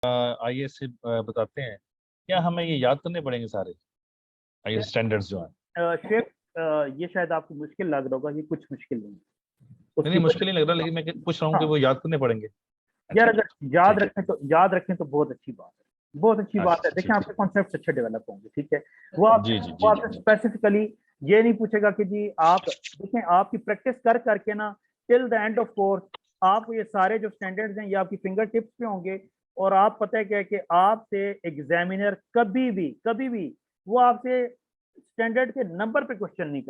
IAS से बताते हैं, क्या हमें ये याद करने पड़ेंगे सारे आईएएस स्टैंडर्ड्स जो हैं? शेख, ये शायद आपको मुश्किल लग रहा होगा, ये कुछ मुश्किल नहीं है नहीं उसकी नहीं, मुश्किल नहीं लग रहा, लेकिन मैं पूछ रहा हूँ कि हाँ वो याद करने पड़ेंगे। यार, अच्छा, अगर याद ठीक है। रखें तो बहुत अच्छी बात है, बहुत अच्छी बात है। अच्छा अच्छा, देखें, ठीक। आपके कॉन्सेप्ट अच्छे डेवलप होंगे, ठीक है। जी जी वो जी जी। आपसे स्पेसिफिकली ये नहीं पूछेगा कि जी आप देखें, आपकी प्रैक्टिस कर करके ना till the end of course आपको ये सारे जो स्टैंडर्ड्स हैं ये आपकी फिंगर टिप्स पे होंगे। और आप पता है क्या है कि आपसे एग्जामिनर कभी भी वो आपसे स्टैंडर्ड के नंबर पे क्वेश्चन नहीं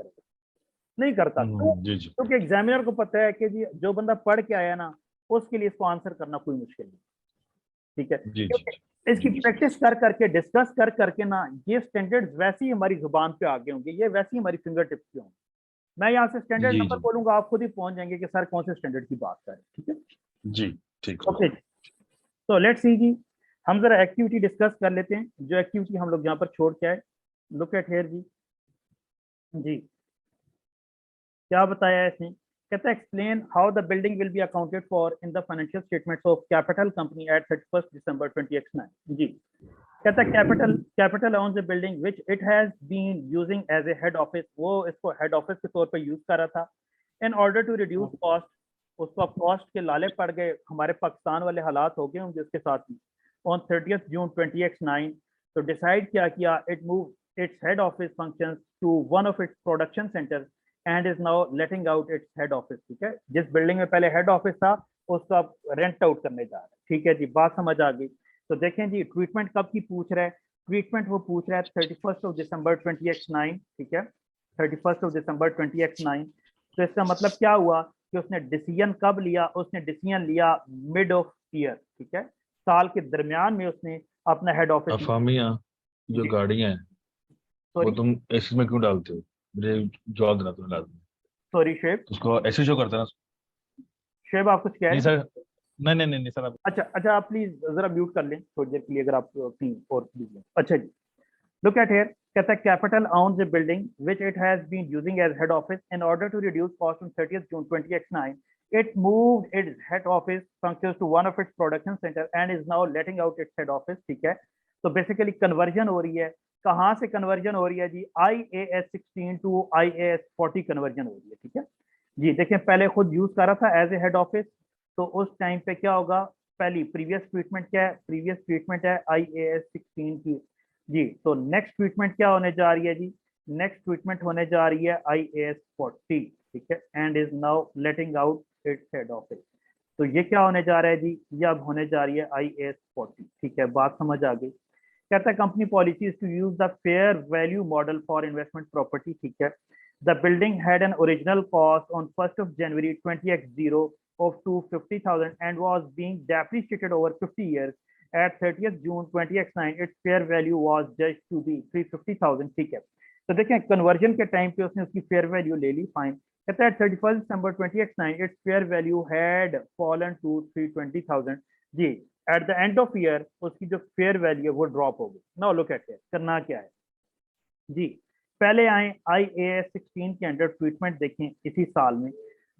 करता। क्यों? जी जी क्योंकि एग्जामिनर को पता है कि जी जो बंदा पढ़ के आया ना उसके लिए इसको आंसर करना कोई मुश्किल नहीं, ठीक है। जी जी क्योंकि इसकी जी जी। प्रैक्टिस कर करके डिस्कस कर करके ना ये स्टैंडर्ड्स वैसे ही हमारी जुबान पे आगे होंगे, ये वैसे ही हमारी फिंगर टिप्स पे होंगे। मैं यहाँ से स्टैंडर्ड जी नंबर जी बोलूंगा, आप खुद ही पहुंच जाएंगे कि सर कौन से स्टैंडर्ड की बात कर रहे हैं, ठीक है। जी, ठीक। ओके, तो लेट्स सी जी, हम जरा एक्टिविटी डिस्कस कर लेते हैं, जो एक्टिविटी हम लोग यहाँ पर छोड़ के आए। लुक एट हेयर जी। जी, क्या बताया है इसने? कहता है explain how the building will be accounted for in the financial statements of Capital Company at 31 December 2009। जी, कहता है Capital on the building which it has been using as a head office, वो इसको हेड ऑफिस के तौर पर use कर रहा था। In order to reduce cost, उसको अब कॉस्ट के लाले पड़ गए, हमारे पाकिस्तान वाले हालात हो गए होंगे उसके साथ ही। ऑन 30 जून 2009, तो डिसाइड क्या किया, it move its head office functions to one of its production centre and is now letting out its head office, ठीक है। जिस बिल्डिंग में पहले हेड ऑफिस था उसको अब रेंट आउट करने जा रहा है, ठीक है जी, बात समझ आ गई। तो देखें जी, ट्रीटमेंट कब की पूछ रहा है? ट्रीटमेंट वो पूछ रहा है 31 दिसंबर 2009, ठीक है, 31 दिसंबर 2009। तो इसका मतलब क्या हुआ कि उसने डिसीजन कब लिया? उसने डिसीजन लिया मिड ऑफ ईयर, ठीक है, साल के दरमियान में उसने अपना हेड ऑफिस। अफामिया, जो जी, गाड़ियां हैं वो सॉरी तुम एसी में क्यों डालते हो? मुझे जवाब देना तुम्हें लाजमी। सॉरी शेब, तो उसको ऐसे शो करता है ना। शेब आप कुछ कह नहीं रहे हैं? सर, नहीं नहीं नहीं नहीं सर, आप। अच्छा अच्छा, आप प्लीज जरा म्यूट कर लें थोड़ी देर के लिए, अगर आप कहीं और प्लीज लें। अच्छा जी, लुक एट हियर। कहता है capital owns a building which it has been using as head office in order to reduce cost on 30th June 2009. It moved its head office functions to one of its production center and is now letting out its head office, ठीक है। तो basically conversion हो रही है, कहाँ से conversion हो रही है जी? IAS 16 टू IAS 40 कन्वर्जन हो रही है, ठीक है जी। देखें, पहले खुद यूज कर रहा था एज ए हेड ऑफिस, तो उस टाइम पे क्या होगा? पहली प्रीवियस ट्रीटमेंट क्या है? प्रीवियस ट्रीटमेंट है IAS 16 की जी। तो नेक्स्ट ट्रीटमेंट क्या होने जा रही है जी? नेक्स्ट ट्रीटमेंट होने जा रही है IAS 40, ठीक है, and is now letting out its head office. तो ये क्या होने जा रहा है जी? ये अब होने जा रही है IAS 40, ठीक है, बात समझ आ गई। कहता है company policy is to use the fair value model for investment property, ठीक है। The building had an original cost on 1 January 20x of 250,000 and was being depreciated over 50 years. At 30th June 2009, its fair value was judged to be 350,000, ठीक है। तो देखें, conversion के time पे उसने उसकी फेयर वैल्यू ले ली, फाइन। कहता है 31 December 2009 its fair value had fallen to 320,000 जी। At the end of year उसकी जो फेयर वैल्यू है वो ड्रॉप हो गई। नाउ लुक एट इट, करना क्या है जी? पहले आए IAS 16 के अंडर ट्रीटमेंट देखें इसी साल में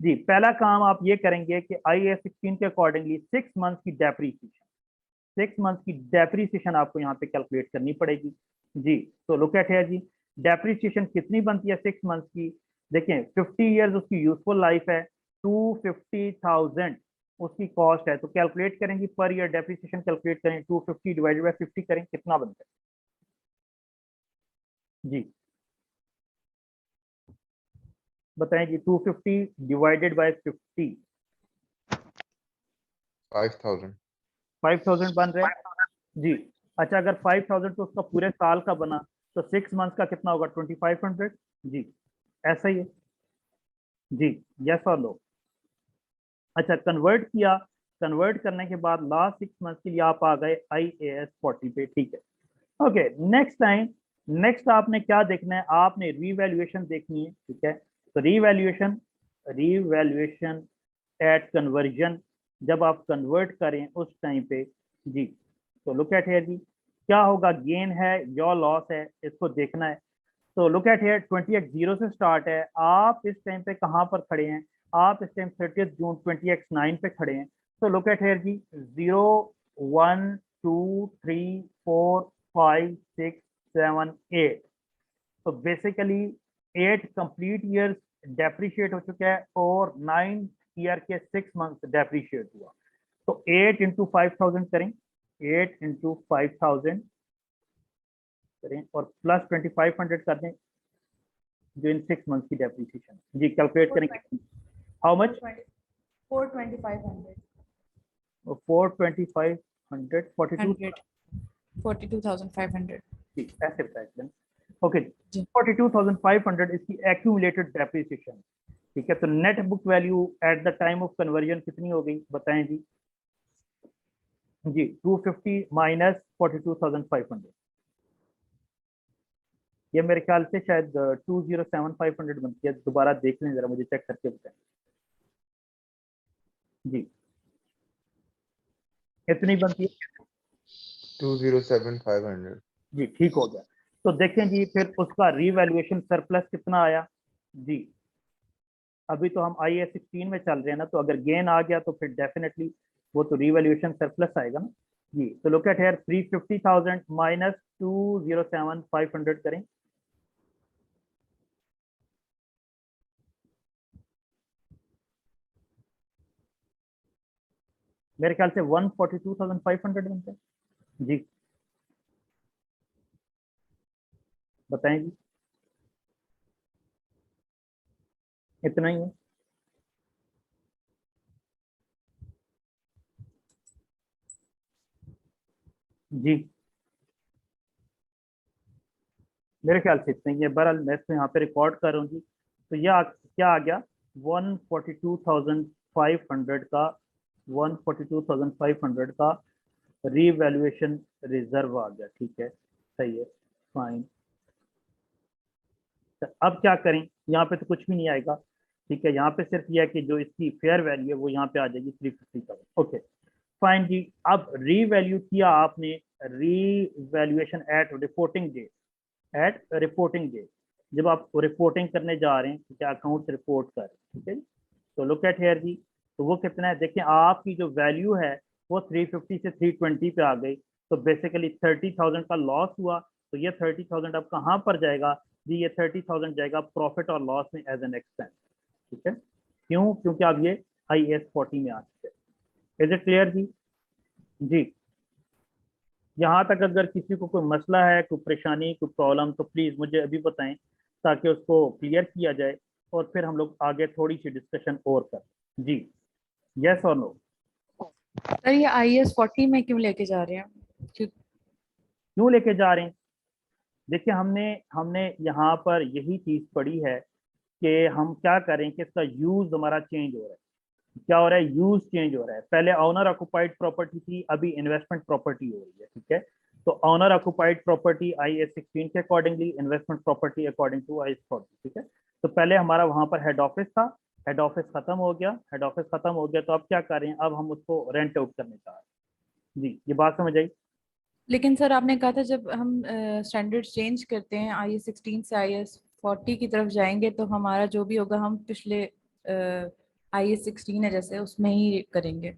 जी। पहला काम आप ये करेंगे कि IAS 16 के अकॉर्डिंगली 6 मंथ की डेप्रीसिएशन, 6 मंथ की डेप्रीसिएशन आपको यहाँ पे कैलकुलेट करनी पड़ेगी जी। तो लुक एट हियर जी, डेप्रीसिएशन कितनी बनती है 6 मंथ की? देखें, 50 ईयर्स उसकी यूजफुल लाइफ है, 250,000 उसकी कॉस्ट है, तो कैलकुलेट करेंगे पर ईयर डेप्रीसिएशन कैलकुलेट करें, 250 डिवाइडेड बाय 50 करें, कितना बनता है जी? बताएं जी, 250 डिवाइडेड बाय 50, 5000। 5000 बन रहा है जी। अच्छा, अगर 5000 तो उसका पूरे साल का बना, तो 6 मंथ का कितना होगा? 2500 जी। ऐसा ही है जी, यस और नो? अच्छा, कन्वर्ट किया, कन्वर्ट करने के बाद लास्ट 6 मंथ के लिए आप आ गए IAS 40 पे, ठीक है। ओके, नेक्स्ट टाइम, नेक्स्ट आपने क्या देखना है? आपने रीवैल्यूएशन देखनी है, ठीक है। तो रीवैल्यूएशन, रीवैल्यूएशन एट कन्वर्जन, जब आप कन्वर्ट करें उस टाइम पे जी। तो लुक एट हियर जी, क्या होगा? गेन है या लॉस है, इसको देखना है। तो लुक एट हियर, 20x0 से स्टार्ट है, आप इस टाइम पे कहाँ पर खड़े हैं? आप इस टाइम 30 जून 20x9 पे खड़े हैं। तो लुक एट हियर जी, 0, 1, 2 3 4 5 6 7 8। तो बेसिकली 8 कंप्लीट ईयर्स डेप्रिशिएट हो चुका है और 9 ईयर के 6 मंथ डेप्रिशिएट हुआ। तो 8 इंटू 5000 करें, 8 इंटू 5000 करें और प्लस 2500 कर दें जो इन 6 मंथ की डेप्रिसिएशन। जी कैलकुलेट करें हाउ मच 42500 42500 42,500 जी ऐसे बताएं। ओके जी। 42,500 इसकी एक्यूमुलेटेड डेप्रिसिएशन। ठीक है, तो net book value at the time of conversion कितनी हो गई बताएं जी। जी 250 माइनस 42,500, ये मेरे ख्याल से शायद 207,500 बनती है। दोबारा देख लें जरा, मुझे चेक करके बताएं। जी इतनी बनती है 207,500। जी, ठीक हो गया। तो देखें जी फिर उसका रीवैल्यूएशन सरप्लस कितना आया जी। अभी तो हम IAS 16 में चल रहे हैं ना, तो अगर गेन आ गया तो फिर डेफिनेटली वो तो रीवैल्यूएशन सरप्लस आएगा ना जी। तो लुक एट हियर 350,000 माइनस 207,500 करें। मेरे ख्याल से 142,500 बनते हैं जी। बताएं जी, इतना ही है जी। मेरे ख्याल से इतना ही है। बहरहाल मैं इसको यहाँ पे रिकॉर्ड कर रहा हूँ जी। तो यह क्या आ गया 142,500 का 142,500 का रीवैल्यूएशन रिजर्व आ गया। ठीक है, सही है, फाइन। तो अब क्या करें, यहाँ पे तो कुछ भी नहीं आएगा। ठीक है, यहाँ पे सिर्फ यह है कि जो इसकी फेयर वैल्यू है वो यहाँ पे आ जाएगी 350,000। ओके फाइन जी। अब रीवैल्यू किया आपने, revaluation at reporting date, at reporting date, जब आप रिपोर्टिंग करने जा रहे हैं, ठीक है, अकाउंट रिपोर्ट कर, ठीक है। तो लुक एट हियर जी, तो वो कितना है देखें, आपकी जो वैल्यू है वो 350 से 320 पे आ गई। तो बेसिकली 30,000 का लॉस हुआ। तो ये 30,000 अब कहाँ पर जाएगा जी, ये 30,000 जाएगा प्रॉफिट और लॉस में एज एन एक्सपेंस। ठीक है, क्यों? क्योंकि अब ये IAS 40 में आ चुके हैं। इज इट क्लियर जी? जी, यहाँ तक अगर किसी को कोई मसला है, कोई परेशानी, कोई प्रॉब्लम, तो प्लीज़ मुझे अभी बताएं ताकि उसको क्लियर किया जाए और फिर हम लोग आगे थोड़ी सी डिस्कशन और करें। जी, यस और नो? सर ये IAS 40 में क्यों लेके जा रहे हैं? क्यों लेके जा रहे हैं? देखिए हमने हमने यहाँ पर यही चीज़ पढ़ी है कि हम क्या करें कि इसका यूज़ हमारा चेंज हो रहा है। क्या हो रहा है? यूज चेंज हो रहा है। पहले ऑनर ऑक्युपाइड प्रॉपर्टी थी, अभी इन्वेस्टमेंट प्रॉपर्टी हो रही है। ठीक है, तो ऑनर ऑक्युपाइड प्रॉपर्टी IAS 16 के accordingly, investment property according to IAS 40। ठीक है, तो पहले हमारा वहां पर हेड ऑफिस था, हेड ऑफिस खत्म हो गया, हेड ऑफिस खत्म हो गया, तो अब क्या कर रहे हैं, अब हम उसको रेंट आउट करने चाह रहे हैं। जी, ये बात समझ आई? लेकिन सर आपने कहा था जब हम स्टैंडर्ड चेंज करते हैं IAS 16 से IAS 40 की तरफ जाएंगे तो हमारा जो भी होगा हम पिछले IAS 16 है जैसे उसमें ही करेंगे।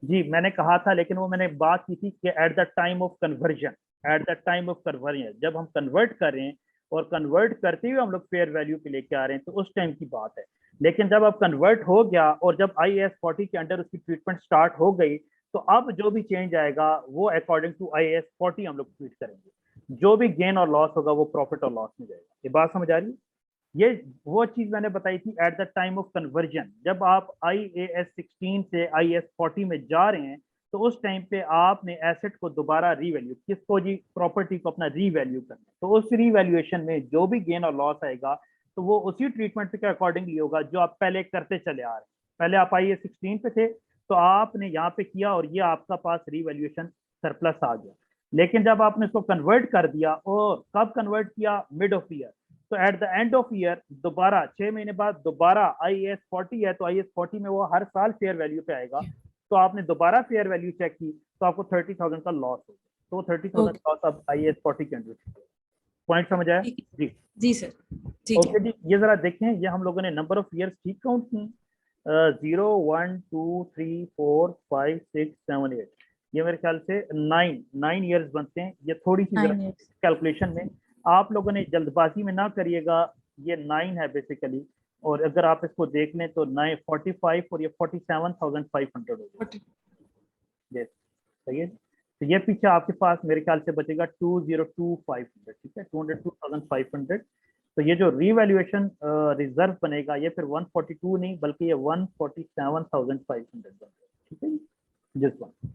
जी मैंने कहा था, लेकिन वो मैंने बात की थी कि at the time of conversion, at the time of conversion, जब हम कन्वर्ट कर रहे हैं और कन्वर्ट करते हुए हम लोग फेयर वैल्यू पे लेके आ रहे हैं, तो उस टाइम की बात है। लेकिन जब अब कन्वर्ट हो गया और जब IAS 40 के अंडर उसकी ट्रीटमेंट स्टार्ट हो गई, तो अब जो भी चेंज आएगा वो अकॉर्डिंग टू IAS 40 हम लोग ट्रीट करेंगे। जो भी गेन और लॉस होगा वो प्रॉफिट और लॉस में जाएगा। ये बात समझ आ रही है? ये वो चीज मैंने बताई थी at the time of conversion. जब आप IAS 16 से IAS 40 में जा रहे हैं, तो उस टाइम पे आपने एसेट को दोबारा रीवैल्यू, किसको जी? प्रॉपर्टी को अपना रीवैल्यू करना है। तो उस रीवैल्यूएशन में जो भी गेन और लॉस आएगा तो वो उसी ट्रीटमेंट के अकॉर्डिंगली होगा जो आप पहले करते चले आ रहे हैं। पहले आप IAS 16 पे थे तो आपने यहाँ पे किया और ये आपका पास रीवैल्यूएशन सरप्लस आ गया। लेकिन जब आपने इसको कन्वर्ट कर दिया, और कब कन्वर्ट किया? Mid of year. तो at the end of year दोबारा 6 महीने बाद दोबारा IAS 40 है, तो IAS 40 में वो हर साल फेयर वैल्यू पे आएगा। तो आपने दोबारा फेयर वैल्यू चेक की तो आपको 30,000 का लॉस हो गया। तो 30,000 लॉस अब IAS 40 के अंडर। पॉइंट समझ आया जी? जी सर, ठीक ओके जी, ये जरा देखें, ये हम लोगों ने नंबर ऑफ ईयर्स ठीक काउंट की, 0 1 2 3 4 5 6 7 8। ये मेरे ख्याल से 9 ईयर्स बनते हैं। ये थोड़ी सी 9 years. कैलकुलेशन में आप लोगों ने जल्दबाजी में ना करिएगा, ये 9 है बेसिकली, और अगर आप इसको देख लें तो 945 और ये 47,500 हो गया। यस, सही है। तो ये पीछे आपके पास मेरे ख्याल से बचेगा 202,500, ठीक है, 202,500। तो ये जो रीवैल्यूएशन रिजर्व बनेगा ये फिर 142 नहीं बल्कि ये 147,500 बनेगा, ठीक है जिस वन,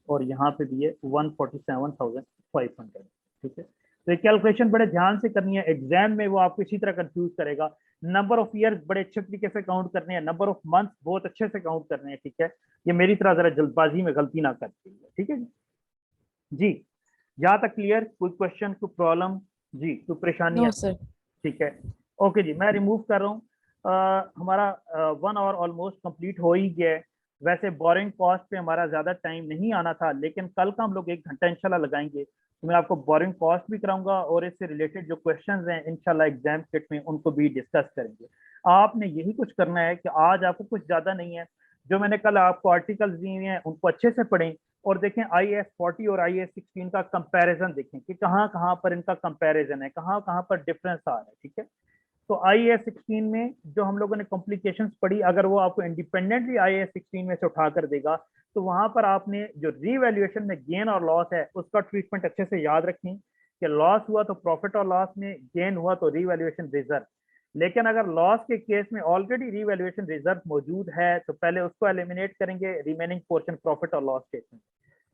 और यहाँ पे भी ये 147,500, ठीक है। तो ये कैलकुलेशन बड़े ध्यान से करनी है, एग्जाम में वो आपको इसी तरह कंफ्यूज करेगा। नंबर ऑफ ईयर्स बड़े अच्छे तरीके से काउंट करने हैं, नंबर ऑफ मंथ बहुत अच्छे से काउंट करने हैं, ठीक है। ये मेरी तरह जरा जल्दबाजी में गलती ना करते, ठीक है जी। यहाँ तक क्लियर? कोई क्वेश्चन, कोई प्रॉब्लम जी, कोई परेशानी? No sir. ठीक है, ओके जी, मैं रिमूव कर रहा हूँ। हमारा 1 आवर ऑलमोस्ट कंप्लीट हो ही गया है। वैसे बोरिंग कॉस्ट पे हमारा ज्यादा टाइम नहीं आना था, लेकिन कल का हम लोग 1 घंटा इंशाल्लाह लगाएंगे, तो मैं आपको बोरिंग कॉस्ट भी कराऊंगा और इससे रिलेटेड जो क्वेश्चंस हैं इंशाल्लाह एग्जाम किट में उनको भी डिस्कस करेंगे। आपने यही कुछ करना है कि आज आपको कुछ ज्यादा नहीं है, जो मैंने कल आपको आर्टिकल्स दिए हैं उनको अच्छे से पढ़ें और देखें IAS 40 और IAS 16 का कंपैरिजन देखें कि कहाँ कहाँ पर इनका कंपैरिजन है, कहाँ कहाँ पर डिफरेंस आ रहा है, ठीक है। तो IAS 16 में जो हम लोगों ने कॉम्प्लिकेशंस पढ़ी, अगर वो आपको इंडिपेंडेंटली IAS 16 में से उठा कर देगा तो वहां पर आपने जो रीवैल्यूएशन में गेन और लॉस है उसका ट्रीटमेंट अच्छे से याद रखें कि लॉस हुआ तो प्रॉफिट और लॉस में, गेन हुआ तो रीवैल्यूएशन रिजर्व। लेकिन अगर लॉस के केस में ऑलरेडी रीवैल्यूएशन रिजर्व मौजूद है तो पहले उसको एलिमिनेट करेंगे, रिमेनिंग पोर्शन प्रॉफिट और लॉस स्टेटमेंट।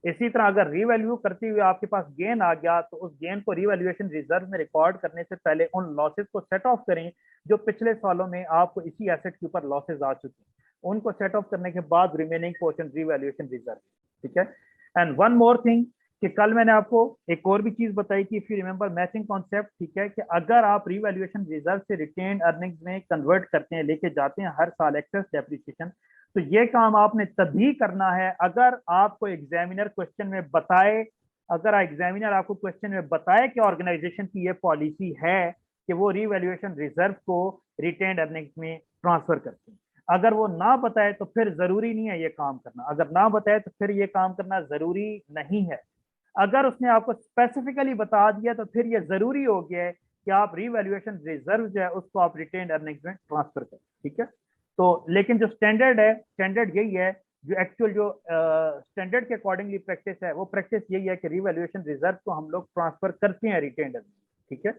इसी तरह अगर रीवैल्यू करते हुए आपके पास गेन आ गया तो उस गेन को रीवैल्यूएशन रिजर्व में रिकॉर्ड करने से पहले उन लॉसेस को सेट ऑफ करें जो पिछले सालों में आपको इसी एसेट के ऊपर लॉसेस आ चुके हैं, उनको सेट ऑफ करने के बाद रिमेनिंग पोर्शन रीवैल्यूएशन रिजर्व, ठीक है। एंड वन मोर थिंग कि कल मैंने आपको एक और भी चीज बताई थी, if you remember matching concept, ठीक है, कि अगर आप रीवैल्यूएशन रिजर्व से रिटेन्ड अर्निंग्स में कन्वर्ट करते हैं, लेके जाते हैं हर साल एक्सेस डेप्रिसिएशन, तो ये काम आपने तभी करना है अगर आपको एग्जामिनर क्वेश्चन में बताए, अगर एग्जामिनर आपको क्वेश्चन में बताए कि ऑर्गेनाइजेशन की ये पॉलिसी है कि वो रीवैल्यूएशन रिजर्व को रिटेन्ड अर्निंग्स में ट्रांसफर करते हैं। अगर वो ना बताए तो फिर जरूरी नहीं है ये काम करना, अगर ना बताए तो फिर ये काम करना जरूरी नहीं है। अगर उसने आपको स्पेसिफिकली बता दिया तो फिर ये जरूरी हो गया है कि आप रीवैल्यूएशन रिजर्व जो है उसको आप रिटेन्ड अर्निंग्स में ट्रांसफर करें, ठीक है। तो लेकिन जो स्टैंडर्ड है, स्टैंडर्ड यही है, जो एक्चुअल जो स्टैंडर्ड के अकॉर्डिंगली प्रैक्टिस है वो प्रैक्टिस यही है कि रीवैल्यूएशन रिजर्व को हम लोग ट्रांसफर करते हैं रिटेन्ड अर्निंग्स, ठीक है।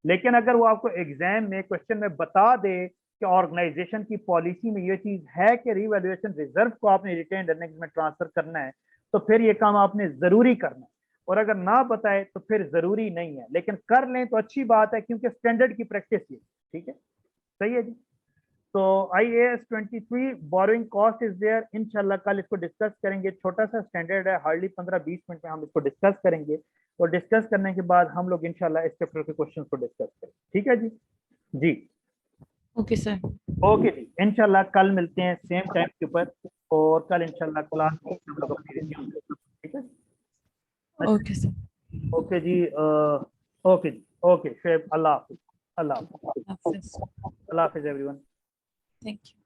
लेकिन अगर वो आपको एग्जाम में क्वेश्चन में बता दे कि ऑर्गेनाइजेशन की पॉलिसी में ये चीज है कि रीवैल्यूएशन रिजर्व को आपने रिटेन्ड अर्निंग्स में ट्रांसफर करना है, तो फिर ये काम आपने जरूरी करना है, और अगर ना बताए तो फिर जरूरी नहीं है, लेकिन कर लें तो अच्छी बात है क्योंकि स्टैंडर्ड की प्रैक्टिस ये, ठीक है, सही है जी। तो IAS 23 borrowing cost is there, इंशाल्लाह कल इसको डिस्कस करेंगे, छोटा सा स्टैंडर्ड है, हार्डली 15-20 मिनट में हम इसको डिस्कस करेंगे, और डिस्कस करने के बाद हम लोग इंशाल्लाह इस चैप्टर के क्वेश्चंस को डिस्कस करेंगे, ठीक है जी। जी Okay sir. ओके जी, इंशाल्लाह कल मिलते हैं सेम टाइम के ऊपर, और कल इंशाल्लाह क्लास हम लोग अपनी रिज्यूम करेंगे, ठीक है। Okay sir. ओके जी, ओके जी, ओके शेब, अल्लाह हाफिज, अल्लाह हाफिज, Hafiz. अल्लाह हाफिज एवरीवन। Thank you.